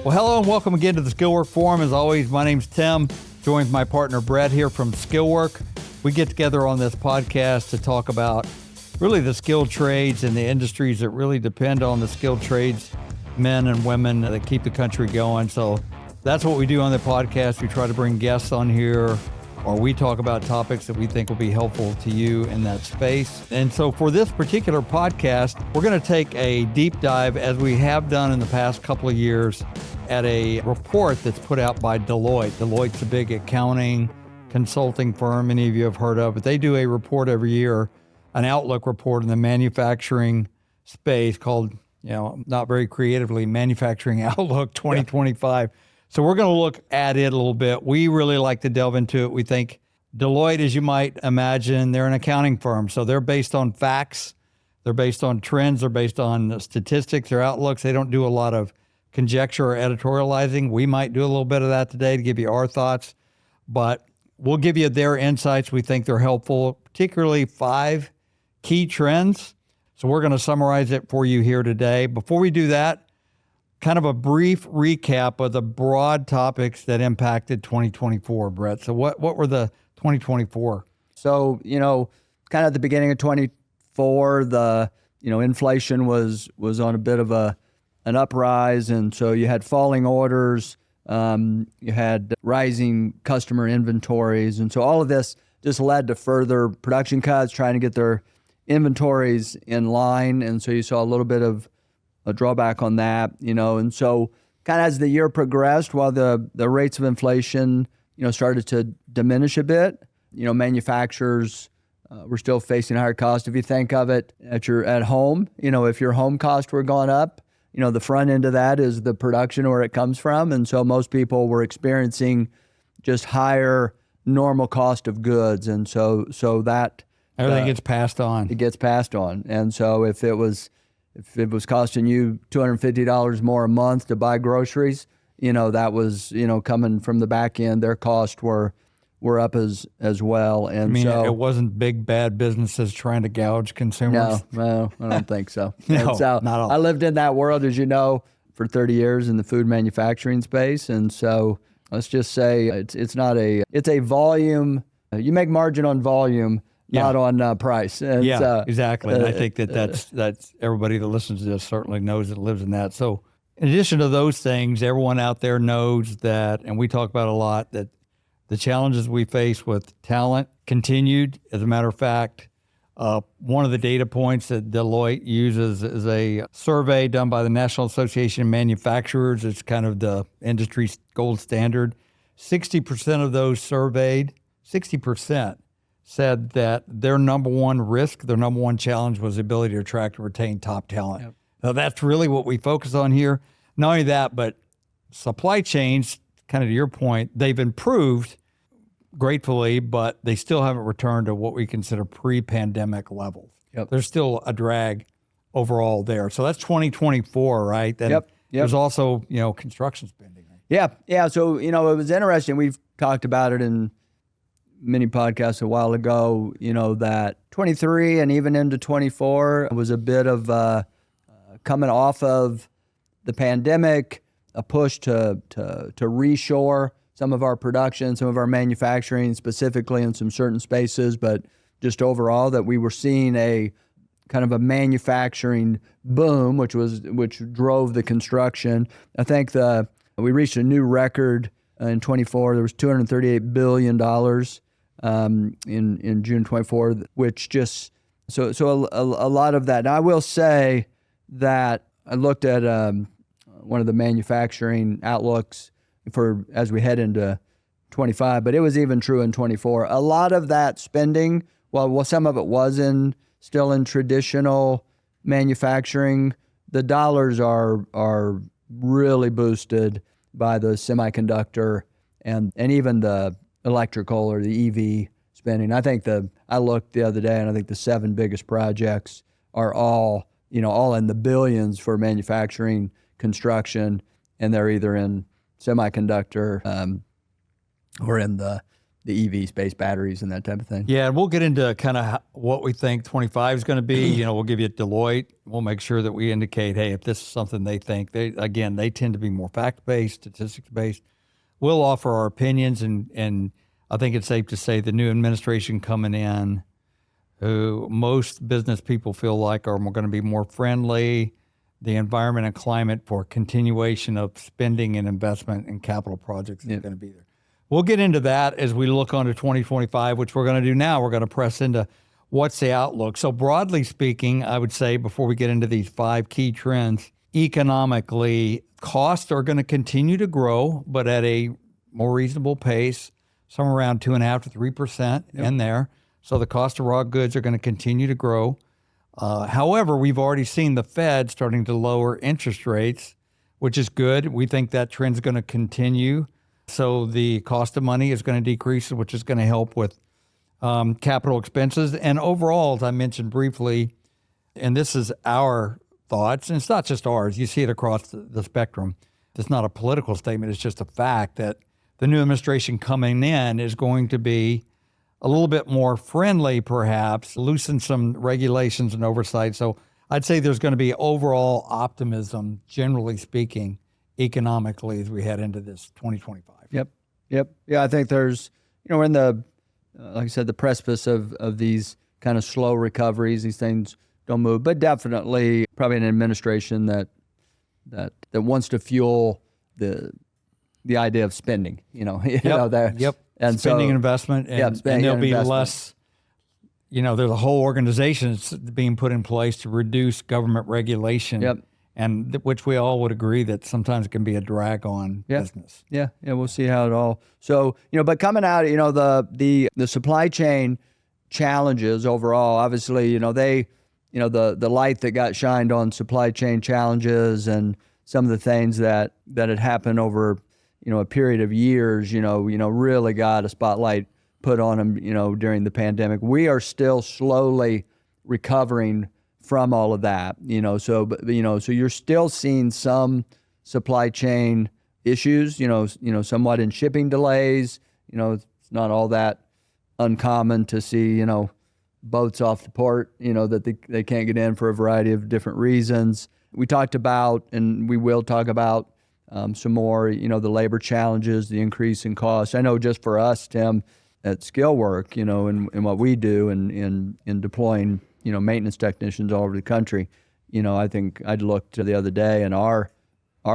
Well, hello and welcome again to the Skillwork Forum. As always, my name's Tim, joined with my partner Brett here from Skillwork. We get together on this podcast to talk about really the skilled trades and the industries that really depend on the skilled trades, men and women that keep the country going. So that's what we do on the podcast. We try to bring guests on here, or we talk about topics that we think will be helpful to you in that space. And so for this particular podcast, we're going to take a deep dive, as we have done in the past couple of years, at a report that's put out by Deloitte. Deloitte's a big accounting consulting firm many of you have heard of, but they do a report every year, an outlook report in the manufacturing space called, not very creatively, Manufacturing Outlook 2025. Yeah. So we're going to look at it a little bit. We really like to delve into it. We think Deloitte, as you might imagine, they're an accounting firm. So they're based on facts. They're based on trends. They're based on statistics or outlooks. They don't do a lot of conjecture or editorializing. We might do a little bit of that today to give you our thoughts, but we'll give you their insights. We think they're helpful, particularly 5 key trends. So we're going to summarize it for you here today. Before we do that, kind of a brief recap of the broad topics that impacted 2024, Brett. So what were the 2024? So, kind of at the beginning of 24, the, inflation was on a bit of an uprise. And so you had falling orders, you had rising customer inventories. And so all of this just led to further production cuts, trying to get their inventories in line. And so you saw a little bit of a drawback on that, and so kind of as the year progressed, while the rates of inflation, started to diminish a bit, manufacturers were still facing higher costs. If you think of it at home, if your home costs were going up, the front end of that is the production where it comes from. And so most people were experiencing just higher normal cost of goods. And so that everything gets passed on. It gets passed on. And so if it was costing you $250 more a month to buy groceries, that was, coming from the back end, their costs were up as well. And so it wasn't big bad businesses trying to gouge consumers. No, I don't think so. No, so not all. I lived in that world, as you know, for 30 years in the food manufacturing space. And so let's just say it's a volume. You make margin on volume, not on price. And exactly. And I think that's everybody that listens to this certainly knows it lives in that. So in addition to those things, everyone out there knows that, and we talk about a lot, that the challenges we face with talent continued. As a matter of fact, one of the data points that Deloitte uses is a survey done by the National Association of Manufacturers. It's kind of the industry gold standard. 60% of those surveyed, 60%, said that their number one risk, their number one challenge was the ability to attract and retain top talent. Yep. Now, that's really what we focus on here. Not only that, but supply chains, kind of to your point, they've improved gratefully, but they still haven't returned to what we consider pre-pandemic levels. Yep. There's still a drag overall there. So that's 2024, right? Then Yep. There's also, construction spending. Yeah. So, it was interesting. We've talked about it in many podcasts a while ago, that 23 and even into 24 was a bit of coming off of the pandemic, a push to reshore some of our production, some of our manufacturing, specifically in some certain spaces, but just overall that we were seeing a kind of a manufacturing boom, which drove the construction. I think we reached a new record in 24. There was $238 billion in June 24, which just so a lot of that. Now I will say that I looked at one of the manufacturing outlooks for as we head into 25, but it was even true in 24. A lot of that spending, well, some of it was still in traditional manufacturing. The dollars are really boosted by the semiconductor and even the electrical or the EV spending. I looked the other day, and I think the 7 biggest projects are all in the billions for manufacturing, construction, and they're either in semiconductor or in the EV space batteries and that type of thing. Yeah, and we'll get into kind of what we think 25 is going to be. We'll give you Deloitte. We'll make sure that we indicate, hey, if this is something they think, they tend to be more fact-based, statistics-based. We'll offer our opinions, and I think it's safe to say the new administration coming in, who most business people feel like are going to be more friendly, the environment and climate for continuation of spending and investment in capital projects is going to be there. We'll get into that as we look on to 2025, which we're going to do now. We're going to press into what's the outlook. So broadly speaking, I would say before we get into these 5 key trends, economically, costs are going to continue to grow, but at a more reasonable pace, somewhere around 2.5% to 3% in there. So the cost of raw goods are going to continue to grow. However, we've already seen the Fed starting to lower interest rates, which is good. We think that trend's going to continue. So the cost of money is going to decrease, which is going to help with capital expenses. And overall, as I mentioned briefly, and this is our thoughts, and it's not just ours, you see it across the spectrum. It's not a political statement, it's just a fact that the new administration coming in is going to be a little bit more friendly, perhaps, loosen some regulations and oversight. So I'd say there's going to be overall optimism, generally speaking, economically as we head into this 2025. Yep. Yeah, I think there's, we're in the, like I said, the precipice of these kind of slow recoveries. These things don't move, but definitely probably an administration that wants to fuel the idea of spending. And spending and investment, and there'll be less. There's a whole organization that's being put in place to reduce government regulation. Yep. And which we all would agree that sometimes it can be a drag on business. Yeah, we'll see how it all. So, but coming out, the supply chain challenges overall, obviously, the light that got shined on supply chain challenges and some of the things that had happened over, a period of years, really got a spotlight put on them, during the pandemic. We are still slowly recovering from all of that, so you're still seeing some supply chain issues, somewhat in shipping delays. It's not all that uncommon to see, boats off the port, that they can't get in for a variety of different reasons. We talked about, and we will talk about some more, the labor challenges, the increase in costs. I know just for us, Tim, at Skillwork, and what we do in deploying maintenance technicians all over the country. I think I'd looked the other day, and our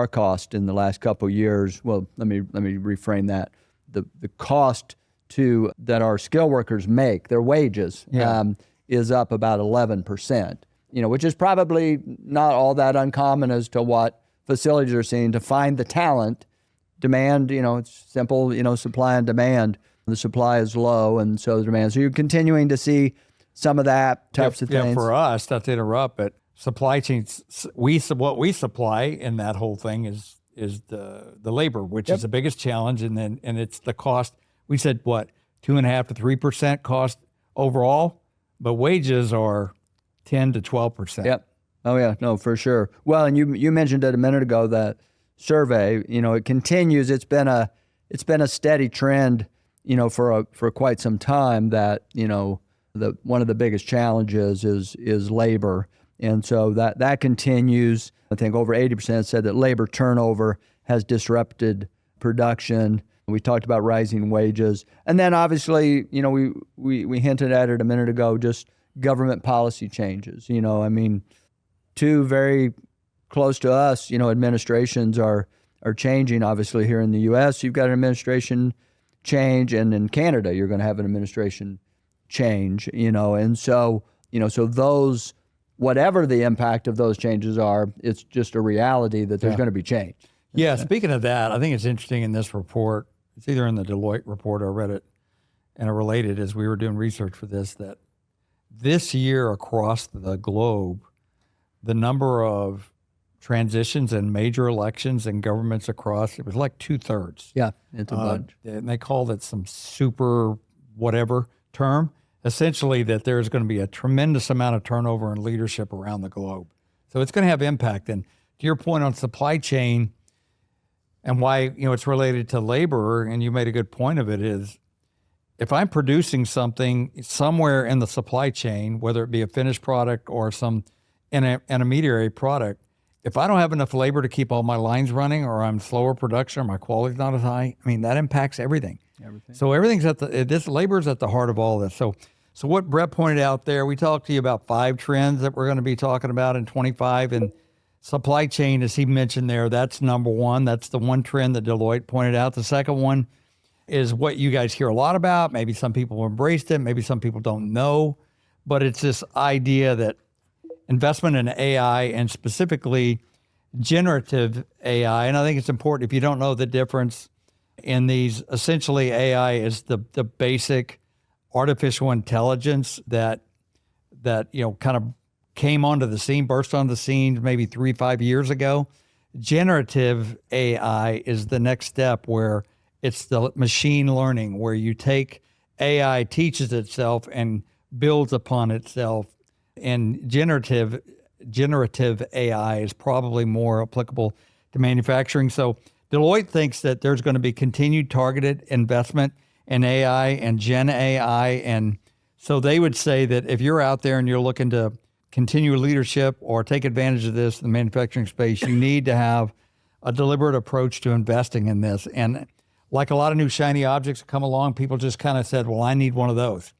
cost in the last couple of years. Well, let me reframe that. The cost that our skill workers make, their wages, is up about 11%. Which is probably not all that uncommon as to what facilities are seeing to find the talent. Demand, it's simple, supply and demand. The supply is low, and so the demand. So you're continuing to see some of that types of things. Yeah, for us, not to interrupt, but supply chains, what we supply in that whole thing is the labor, which is the biggest challenge, and it's the cost. We said 2.5% to 3% cost overall, but wages are 10 to 12%. Yep. Oh yeah, no, for sure. Well, and you mentioned it a minute ago, that survey. It continues. It's been a steady trend, for quite some time. That one of the biggest challenges is labor, and so that continues. I think over 80% said that labor turnover has disrupted production. We talked about rising wages, and then obviously, we hinted at it a minute ago. Just government policy changes. Two very close to us, administrations are changing. Obviously, here in the U.S., you've got an administration change, and in Canada, you're going to have an administration change, and so those, whatever the impact of those changes are, it's just a reality that there's going to be change. Yeah, speaking of that, I think it's interesting in this report, it's either in the Deloitte report, or I read it, and it related as we were doing research for this, that this year across the globe, the number of transitions and major elections and governments across, it was like 2/3. Yeah, it's a bunch. And they called it some super whatever term. Essentially, that there's going to be a tremendous amount of turnover in leadership around the globe. So it's going to have impact. And to your point on supply chain and why it's related to labor, and you made a good point of it, is if I'm producing something somewhere in the supply chain, whether it be a finished product or some intermediary product, if I don't have enough labor to keep all my lines running, or I'm slower production, or my quality's not as high, I mean, that impacts everything. So everything's this labor is at the heart of all this. So what Brett pointed out there, we talked to you about 5 trends that we're going to be talking about in 25, and supply chain, as he mentioned there, that's number one. That's the one trend that Deloitte pointed out. The second one is what you guys hear a lot about. Maybe some people embraced it, maybe some people don't know, but it's this idea that investment in AI, and specifically generative AI, and I think it's important if you don't know the difference in these. Essentially, AI is the basic artificial intelligence that kind of came onto the scene, burst onto the scene maybe 3-5 years ago. Generative AI is the next step, where it's the machine learning, where you take AI, teaches itself and builds upon itself. And generative AI is probably more applicable to manufacturing. So Deloitte thinks that there's going to be continued targeted investment in AI and Gen AI. And so they would say that if you're out there and you're looking to continue leadership or take advantage of this in the manufacturing space, you need to have a deliberate approach to investing in this. And like a lot of new shiny objects that come along, people just kind of said, well, I need one of those.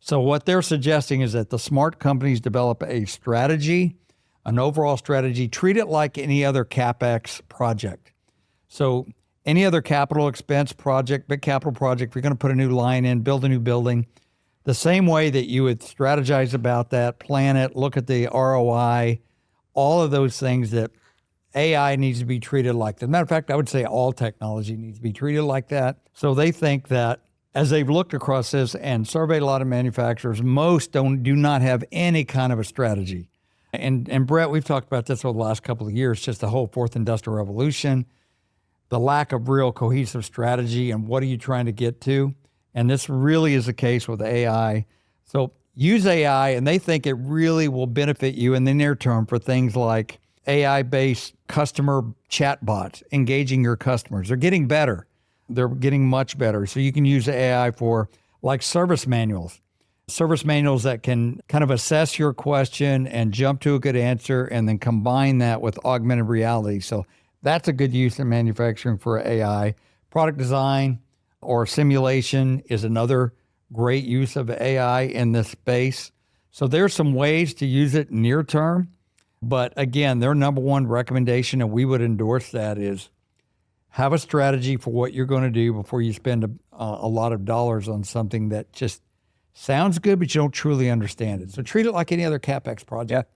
So what they're suggesting is that the smart companies develop a strategy, an overall strategy, treat it like any other CapEx project. So any other capital expense project, big capital project, if you're going to put a new line in, build a new building, the same way that you would strategize about that, plan it, look at the ROI, all of those things, that AI needs to be treated like that. Matter of fact, I would say all technology needs to be treated like that. So they think that as they've looked across this and surveyed a lot of manufacturers, most do not have any kind of a strategy. And Brett, we've talked about this over the last couple of years, just the whole fourth industrial revolution, the lack of real cohesive strategy, and what are you trying to get to? And this really is the case with AI. So use AI, and they think it really will benefit you in the near term for things like AI-based customer chatbots, engaging your customers. They're getting better. They're getting much better. So you can use AI for like service manuals that can kind of assess your question and jump to a good answer, and then combine that with augmented reality. So that's a good use in manufacturing for AI. Product design or simulation is another great use of AI in this space. So there's some ways to use it near term. But again, their number one recommendation, and we would endorse that, is have a strategy for what you're going to do before you spend a lot of dollars on something that just sounds good, but you don't truly understand it. So treat it like any other CapEx project.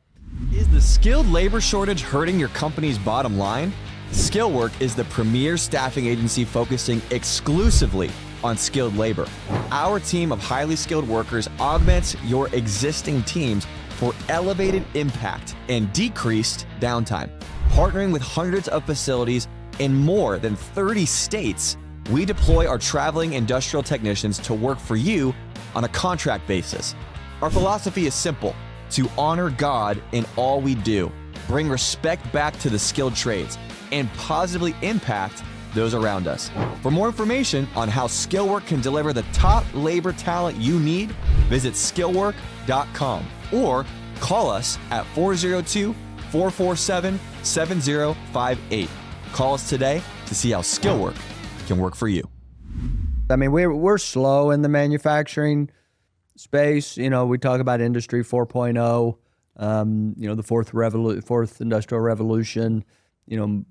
Yeah. Is the skilled labor shortage hurting your company's bottom line? Skillwork is the premier staffing agency focusing exclusively on skilled labor. Our team of highly skilled workers augments your existing teams for elevated impact and decreased downtime. Partnering with hundreds of facilities in more than 30 states, we deploy our traveling industrial technicians to work for you on a contract basis. Our philosophy is simple: to honor God in all we do, bring respect back to the skilled trades, and positively impact those around us. For more information on how Skillwork can deliver the top labor talent you need, visit skillwork.com or call us at 402-447-7058. Call us today to see how Skillwork can work for you. I mean, we're slow in the manufacturing space. You know, we talk about Industry 4.0, the fourth industrial revolution. You know,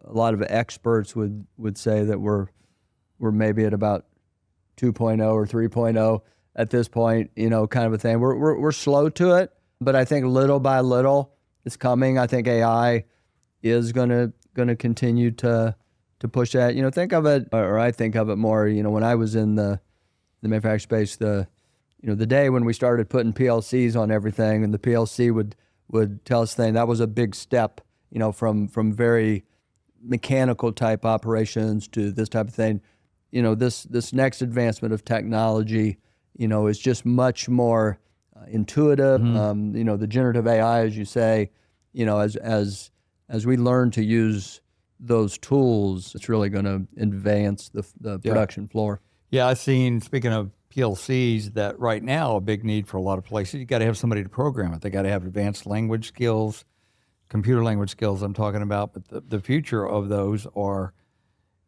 a lot of experts would say that we're maybe at about 2.0 or 3.0 at this point. You know, kind of a thing. We're slow to it, but I think little by little it's coming. I think AI is gonna continue to push that. You know, think of it, or I think of it more. You know, when I was in the manufacturing space, the day when we started putting PLCs on everything, and the PLC would tell us things, that was a big step. You know, from very mechanical type operations to this type of thing. You know, this next advancement of technology, you know, is just much more intuitive. Mm-hmm. You know, the generative AI, as you say, you know, as we learn to use those tools, it's really going to advance the production floor. Yeah, I've seen, speaking of PLCs, that right now a big need for a lot of places, you got to have somebody to program it. They got to have advanced language skills, computer language skills I'm talking about, but the future of those are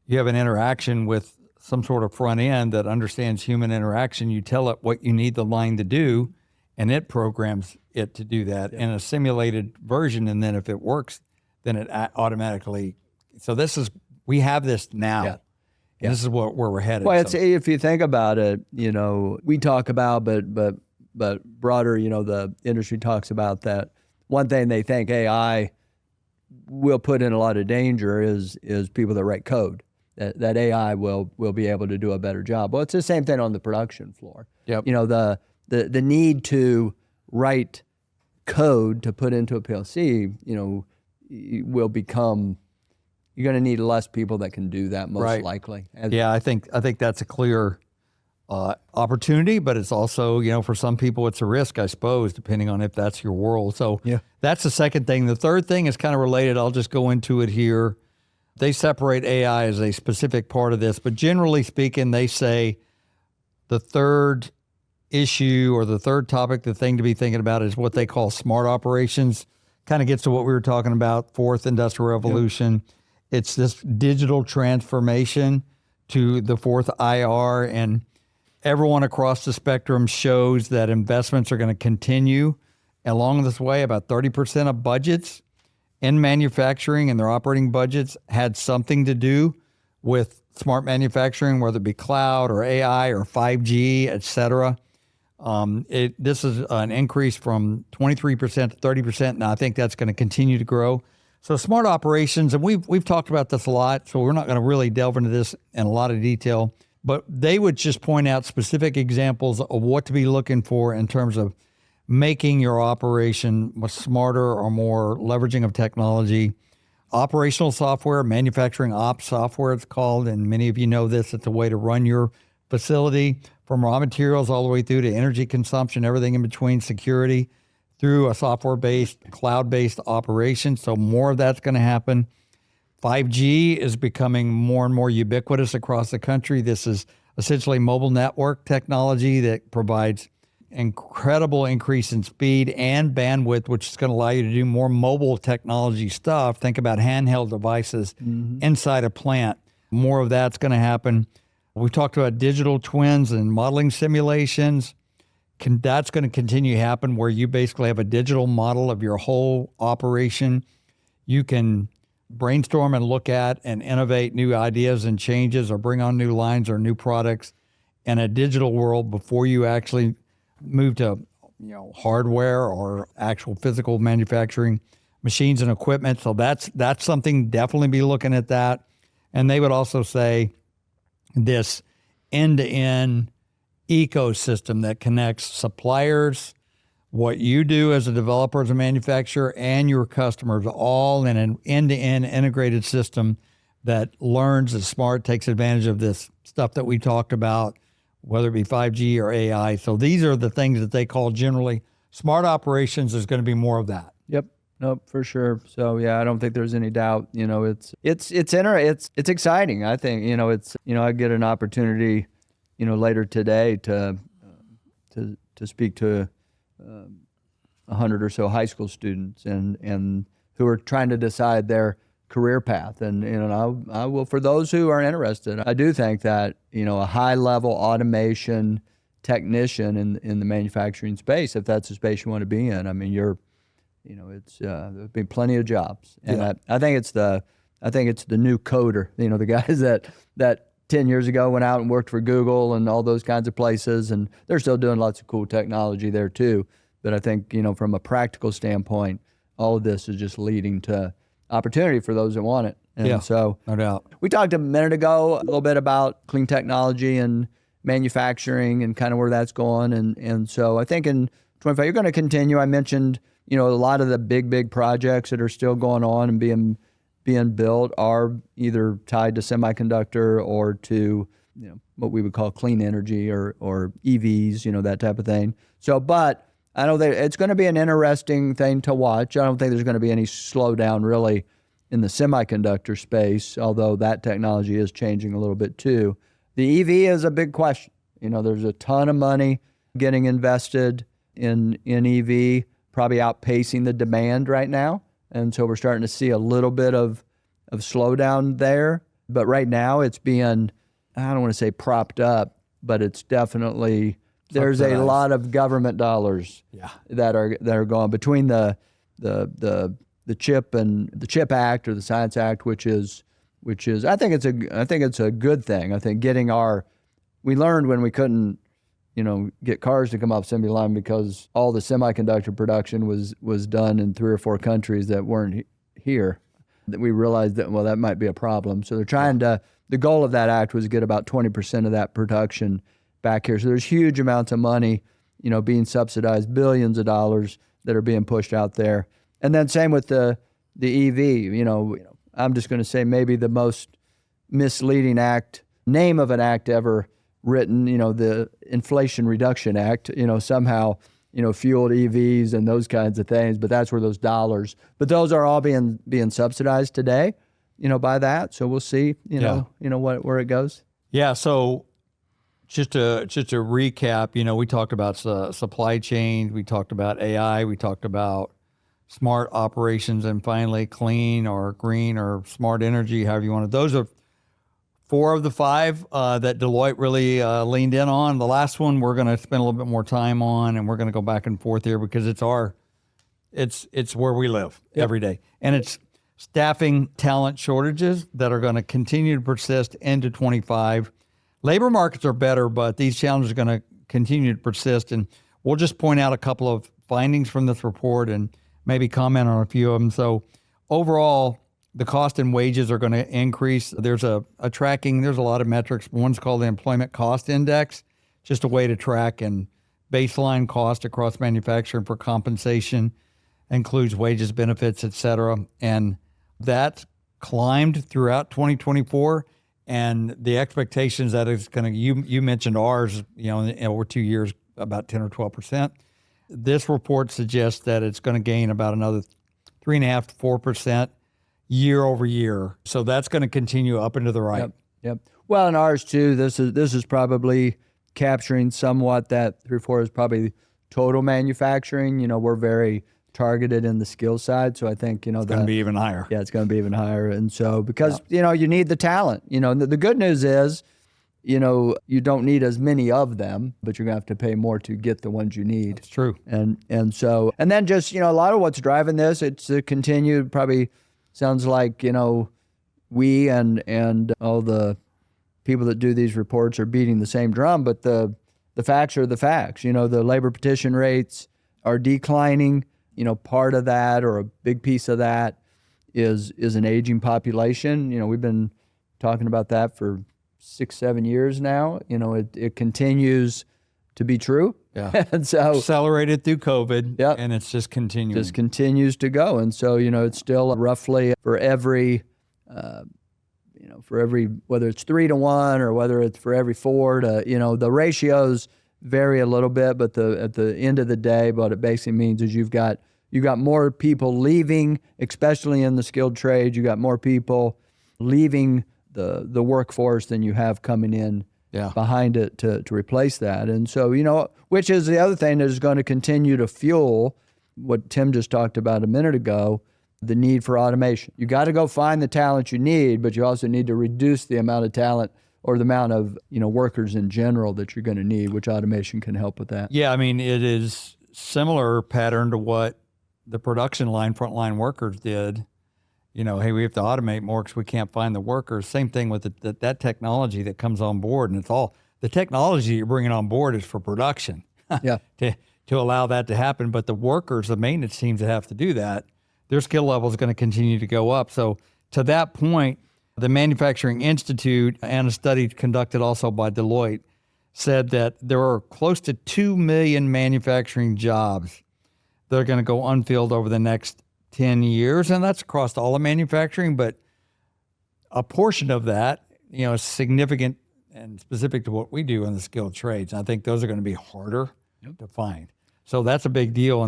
you have an interaction with some sort of front end that understands human interaction. You tell it what you need the line to do, and it programs it to do that in a simulated version. And then if it works, then it automatically. So we have this now. Yeah. And this is where we're headed. Well, it's, if you think about it, we talk about, but broader, the industry talks about that. One thing they think AI will put in a lot of danger is people that write code. That AI will be able to do a better job. Well, it's the same thing on the production floor. Yep. The need to write code to put into a PLC, will become. You're going to need less people that can do that, most likely. I think that's a clear opportunity, but it's also, for some people, it's a risk, I suppose, depending on if that's your world. So that's the second thing. The third thing is kind of related. I'll just go into it here. They separate AI as a specific part of this, but generally speaking, they say the third issue or the third topic, the thing to be thinking about is what they call smart operations. Kind of gets to what we were talking about, fourth industrial revolution. Yep. It's this digital transformation to the fourth IR, and everyone across the spectrum shows that investments are going to continue along this way. About 30% of budgets in manufacturing and their operating budgets had something to do with smart manufacturing, whether it be cloud or AI or 5G, et cetera. This is an increase from 23% to 30%, and I think that's going to continue to grow. So smart operations, and we've talked about this a lot, so we're not going to really delve into this in a lot of detail, but they would just point out specific examples of what to be looking for in terms of making your operation smarter or more leveraging of technology. Operational software, manufacturing ops software it's called, and many of you know this. It's a way to run your facility from raw materials all the way through to energy consumption, everything in between, security, through a software-based, cloud-based operation. So more of that's going to happen. 5G is becoming more and more ubiquitous across the country. This is essentially mobile network technology that provides incredible increase in speed and bandwidth, which is going to allow you to do more mobile technology stuff. Think about handheld devices inside a plant. More of that's going to happen. We've talked about digital twins and modeling simulations. That's going to continue to happen where you basically have a digital model of your whole operation. You can brainstorm and look at and innovate new ideas and changes or bring on new lines or new products in a digital world before you actually move to hardware or actual physical manufacturing machines and equipment. So that's something, definitely be looking at that. And they would also say this end-to-end ecosystem that connects suppliers, what you do as a developer, as a manufacturer, and your customers, all in an end-to-end integrated system that learns, is smart, takes advantage of this stuff that we talked about, whether it be 5G or AI. So these are the things that they call generally smart operations. Is going to be more of that. Yep. Nope, for sure. So yeah, I don't think there's any doubt. It's exciting. I think I get an opportunity later today to speak to 100 or so high school students and who are trying to decide their career path. And I will, for those who are interested, I do think that a high level automation technician in the manufacturing space, if that's the space you want to be in, I mean, there'll be plenty of jobs. And I think it's the new coder. The guys that 10 years ago went out and worked for Google and all those kinds of places, and they're still doing lots of cool technology there too. But I think, from a practical standpoint, all of this is just leading to opportunity for those that want it. And so no doubt. We talked a minute ago a little bit about clean technology and manufacturing and kind of where that's going. And so I think in 25, you're going to continue. I mentioned, a lot of the big projects that are still going on and being built are either tied to semiconductor or to what we would call clean energy or EVs, that type of thing. So, but I don't think it's going to be an interesting thing to watch. I don't think there's going to be any slowdown really in the semiconductor space, although that technology is changing a little bit too. The EV is a big question. There's a ton of money getting invested in EV, probably outpacing the demand right now. And so we're starting to see a little bit of slowdown there. But right now it's being, I don't want to say propped up, but it's definitely, there's a lot of government dollars that are going between the CHIP and the CHIP Act or the Science Act, which is I think it's a good thing. I think we learned when we couldn't get cars to come off assembly line because all the semiconductor production was done in 3 or 4 countries that weren't here, that we realized that, well, that might be a problem. So they're trying to, the goal of that act was to get about 20% of that production back here. So there's huge amounts of money, being subsidized, billions of dollars that are being pushed out there. And then same with the EV, I'm just going to say maybe the most misleading name of an act ever written, the Inflation Reduction Act, somehow, fueled EVs and those kinds of things, but that's where those dollars, but those are all being subsidized today, by that. So we'll see, where it goes. Yeah. So just to recap, we talked about supply chain, we talked about AI, we talked about smart operations, and finally clean or green or smart energy, however you want it. Those are 4 of the 5 that Deloitte really leaned in on. The last one we're going to spend a little bit more time on, and we're going to go back and forth here because it's where we live every day. And it's staffing talent shortages that are going to continue to persist into 25. Labor markets are better, but these challenges are going to continue to persist. And we'll just point out a couple of findings from this report and maybe comment on a few of them. So overall, the cost and wages are going to increase. There's a tracking, there's a lot of metrics. One's called the Employment Cost Index, just a way to track and baseline cost across manufacturing for compensation, includes wages, benefits, et cetera. And that climbed throughout 2024. And the expectations that it's going to, you mentioned ours, over 2 years, about 10 or 12%. This report suggests that it's going to gain about another 3.5 to 4% year over year. So that's going to continue up and to the right. Yep. Well, and ours too, this is probably capturing somewhat that 3 or 4 is probably total manufacturing. We're very targeted in the skill side. So I think, it's going to be even higher. Yeah, it's going to be even higher. And so because, you need the talent, the good news is, you don't need as many of them, but you're going to have to pay more to get the ones you need. It's true. And then just, a lot of what's driving this, it's a continued, probably sounds like, we and all the people that do these reports are beating the same drum, but the facts are the facts. The labor petition rates are declining. Part of that, or a big piece of that, is an aging population. We've been talking about that for 6-7 years now. It continues to be true. Yeah. And so accelerated through COVID. Yep. And it's just continuing. Just continues to go. And so, it's still roughly for every, whether it's 3 to 1 or whether it's for every 4 to, the ratios vary a little bit, but at the end of the day, what it basically means is you've got more people leaving, especially in the skilled trades. You got more people leaving the workforce than you have coming in behind it to replace that. And so, which is the other thing that is going to continue to fuel what Tim just talked about a minute ago, the need for automation. You got to go find the talent you need, but you also need to reduce the amount of talent or the amount of workers in general that you're going to need, which automation can help with that. Yeah, I mean, it is similar pattern to what the production line, frontline workers did. Hey, we have to automate more because we can't find the workers. Same thing with that technology that comes on board, and it's all the technology you're bringing on board is for production. Yeah. to allow that to happen, but the workers, the maintenance teams that have to do that, their skill level is going to continue to go up. So to that point, the Manufacturing Institute and a study conducted also by Deloitte said that there are close to 2 million manufacturing jobs that are going to go unfilled over the next 10 years. And that's across all of manufacturing, but a portion of that, is significant and specific to what we do in the skilled trades. And I think those are going to be harder to find. So that's a big deal.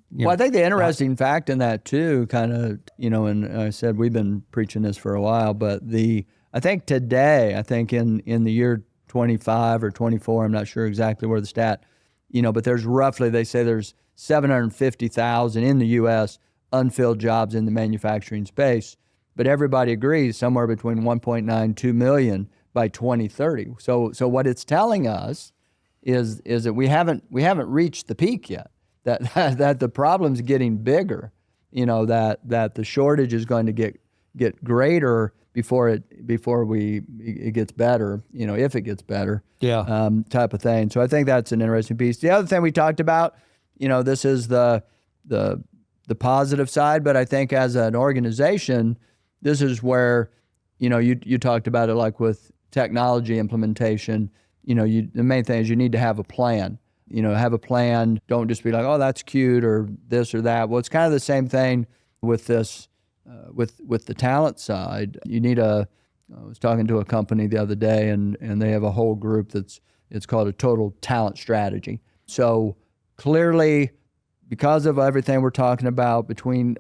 Well, I think the interesting fact in that too, kind of, and I said we've been preaching this for a while, but the I think today, in the year 25 or 24, I'm not sure exactly where the stat, but there's roughly, they say there's 750,000 in the U.S. unfilled jobs in the manufacturing space. But everybody agrees somewhere between 1.9, 2 million by 2030. So what it's telling us is that we haven't reached the peak yet. That the problem's getting bigger. That the shortage is going to get greater before it gets better. If it gets better. Yeah. Type of thing. So I think that's an interesting piece. The other thing we talked about, this is the positive side, but I think as an organization, this is where, you talked about it like with technology implementation. The main thing is you need to have a plan. Have a plan. Don't just be like, oh, that's cute or this or that. Well, it's kind of the same thing with this, with the talent side. You need I was talking to a company the other day, and they have a whole group it's called a total talent strategy. So clearly, because of everything we're talking about,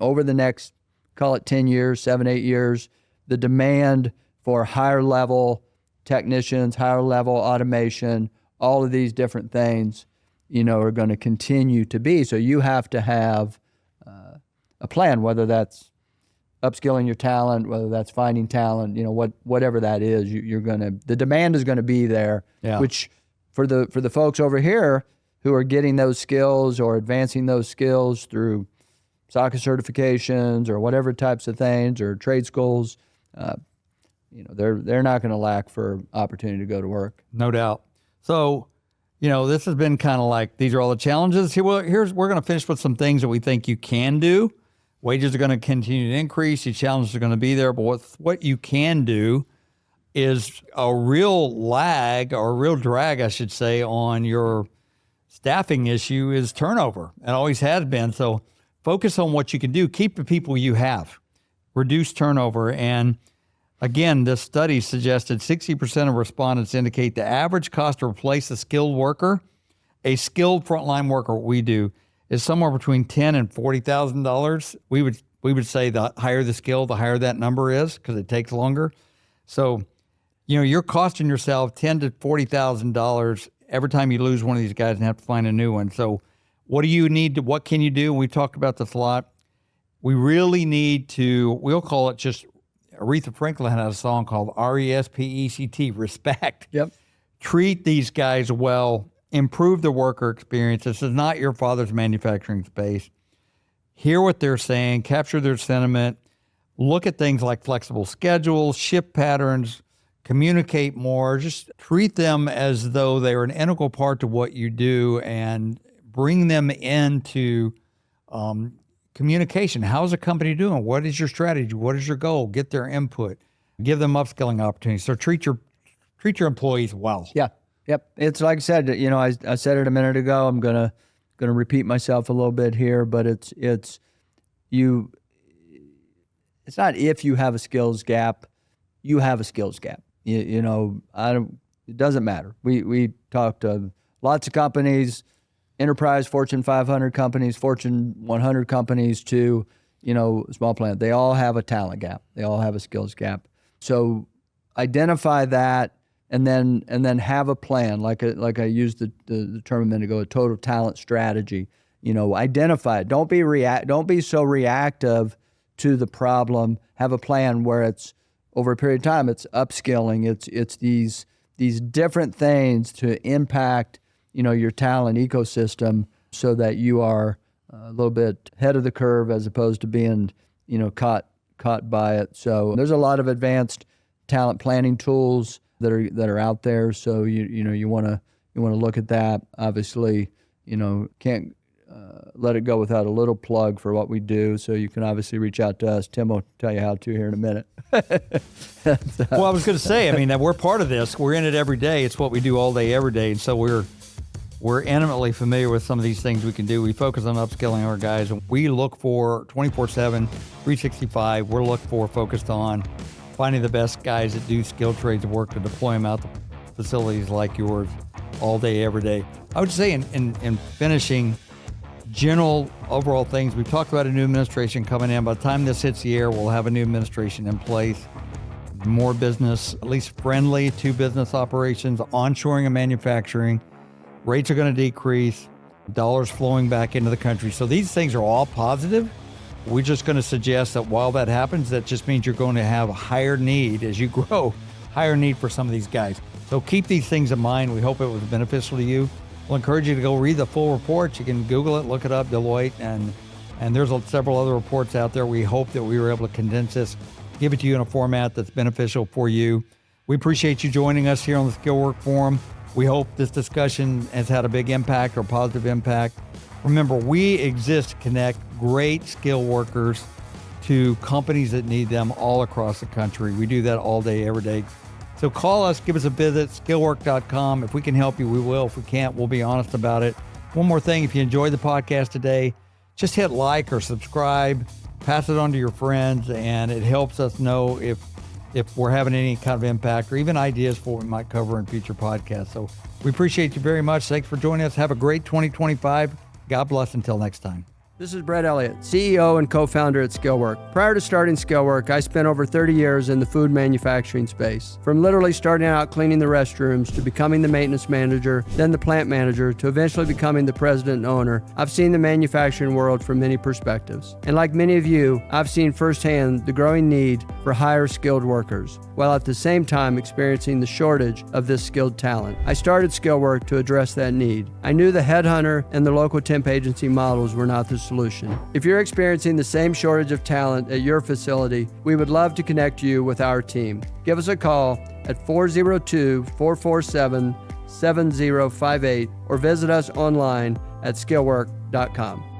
over the next, call it 10 years, 7, 8 years, the demand for higher level technicians, higher level automation, all of these different things, are going to continue to be. So you have to have a plan, whether that's upskilling your talent, whether that's finding talent, whatever that is, the demand is going to be there, which for the folks over here who are getting those skills or advancing those skills through SOCA certifications or whatever types of things or trade schools, they're not going to lack for opportunity to go to work. No doubt. So, this has been kind of like, these are all the challenges. We're going to finish with some things that we think you can do. Wages are going to continue to increase. The challenges are going to be there. But what you can do is a real lag, or a real drag, I should say, on your staffing issue is turnover. It always has been. So focus on what you can do. Keep the people you have. Reduce turnover. And again, this study suggested 60% of respondents indicate the average cost to replace a skilled worker, a skilled frontline worker, what we do, is somewhere between $10,000 and $40,000. We would say the higher the skill, the higher that number is, because it takes longer. So, you're costing yourself $10,000 to $40,000 every time you lose one of these guys and have to find a new one. So what do you need to, what can you do? And we've talked about this a lot. We really need to, we'll call it just, Aretha Franklin had a song called RESPECT, respect. Yep. Treat these guys well, improve the worker experience. This is not your father's manufacturing space. Hear what they're saying, capture their sentiment, look at things like flexible schedules, shift patterns, communicate more, just treat them as though they're an integral part to what you do and bring them into communication. How's the company doing? What is your strategy? What is your goal? Get their input. Give them upskilling opportunities. So treat your employees well. Yeah. Yep. It's like I said, I said it a minute ago. I'm gonna repeat myself a little bit here, but it's not if you have a skills gap, you have a skills gap. It doesn't matter. We talked to lots of companies, enterprise, Fortune 500 companies, Fortune 100 companies to, small plant. They all have a talent gap. They all have a skills gap. So identify that and then have a plan. Like I used the term a minute ago, a total talent strategy. Identify it. Don't be so reactive to the problem. Have a plan where it's over a period of time. It's upskilling. It's these different things to impact your talent ecosystem so that you are a little bit ahead of the curve as opposed to being caught by it. So there's a lot of advanced talent planning tools that are out there. So you want to look at that. Obviously, can't let it go without a little plug for what we do. So you can obviously reach out to us. Tim will tell you how to here in a minute. Well, I was going to say, that we're part of this. We're in it every day. It's what we do all day, every day. And so we're intimately familiar with some of these things we can do. We focus on upskilling our guys. We look for 24/7, 365. We're focused on finding the best guys that do skilled trades work to deploy them out to facilities like yours all day, every day. I would say in finishing, general overall things, we've talked about a new administration coming in. By the time this hits the air, we'll have a new administration in place. more business, at least friendly to business operations, onshoring of manufacturing. Rates are going to decrease, dollars flowing back into the country. So these things are all positive. We're just going to suggest that while that happens, that just means you're going to have a higher need as you grow, higher need for some of these guys. So keep these things in mind. We hope it was beneficial to you. We'll encourage you to go read the full report. You can Google it, look it up, Deloitte, and there's several other reports out there. We hope that we were able to condense this, give it to you in a format that's beneficial for you. We appreciate you joining us here on the Skillwork Forum. We hope this discussion has had a big impact or positive impact. Remember, we exist to connect great skill workers to companies that need them all across the country. We do that all day, every day. So call us, give us a visit, skillwork.com. If we can help you, we will. If we can't, we'll be honest about it. One more thing, if you enjoyed the podcast today, just hit like or subscribe, pass it on to your friends, and it helps us know if we're having any kind of impact or even ideas for what we might cover in future podcasts. So we appreciate you very much. Thanks for joining us. Have a great 2025. God bless until next time. This is Brett Elliott, CEO and co-founder at Skillwork. Prior to starting Skillwork, I spent over 30 years in the food manufacturing space. From literally starting out cleaning the restrooms to becoming the maintenance manager, then the plant manager, to eventually becoming the president and owner, I've seen the manufacturing world from many perspectives. And like many of you, I've seen firsthand the growing need for higher skilled workers, while at the same time experiencing the shortage of this skilled talent. I started Skillwork to address that need. I knew the headhunter and the local temp agency models were not the solution. If you're experiencing the same shortage of talent at your facility, we would love to connect you with our team. Give us a call at 402-447-7058 or visit us online at skillwork.com.